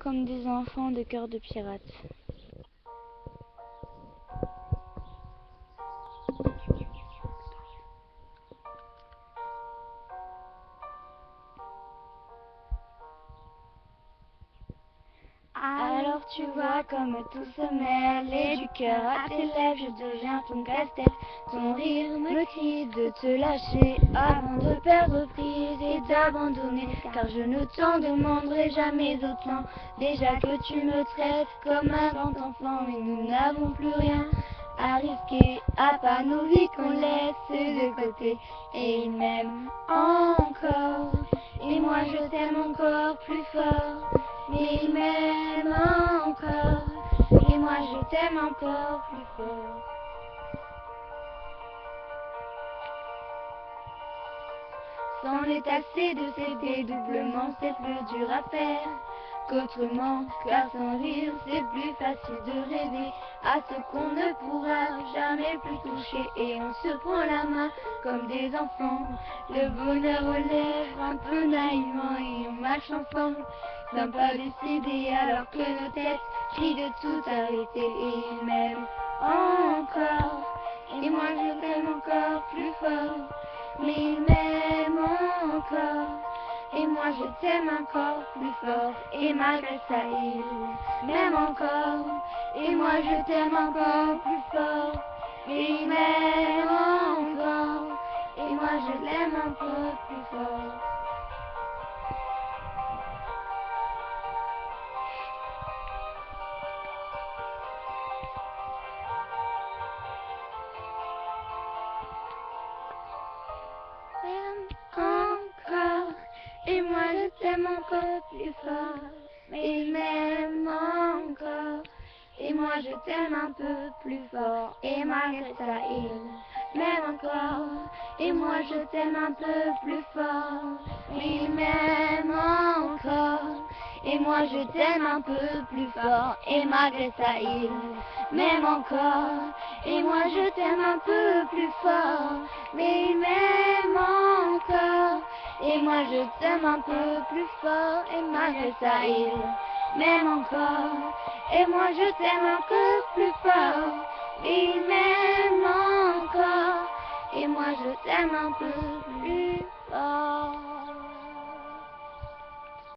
comme des enfants de cœur de pirate. Alors tu vois comme tout se mêle et du cœur à tes lèvres je deviens ton casse-tête. Ton rire me crie de te lâcher avant de perdre prise et d'abandonner. Car je ne t'en demanderai jamais autant. Déjà que tu me traites comme un grand enfant et nous n'avons plus rien à risquer. À part nos vies qu'on laisse de côté. Et il m'aime encore et moi je t'aime encore plus fort. Mais il m'aime encore, et moi je t'aime encore plus fort. Sans les tasser de s'aider doublement, c'est plus dur à faire qu'autrement. Car sans rire, c'est plus facile de rêver à ce qu'on ne pourra jamais plus toucher. Et on se prend la main comme des enfants, le bonheur aux lèvres un peu naïvement. Et on marche ensemble d'un pas décidé alors que nos têtes crient de tout arrêter. Et il m'aime encore, et moi je t'aime encore plus fort. Mais il m'aime encore, et moi je t'aime encore plus fort. Et malgré ça il m'aime encore, et moi je t'aime encore plus fort. Mais il m'aime encore, et moi je l'aime encore plus fort. Encore, et moi je t'aime encore plus fort. Mais il m'aime encore, et moi je t'aime un peu plus fort. Et malgré ça il m'aime encore, et moi je t'aime un peu plus fort. Mais il m'aime encore, et moi je t'aime un peu plus fort. Et malgré ça il m'aime encore, et moi je t'aime un peu plus fort. Mais il m'aime encore, et moi je t'aime un peu plus fort. Et malgré ça il m'aime encore, et moi je t'aime encore plus fort. Mais il m'aime encore, et moi je t'aime un peu plus fort.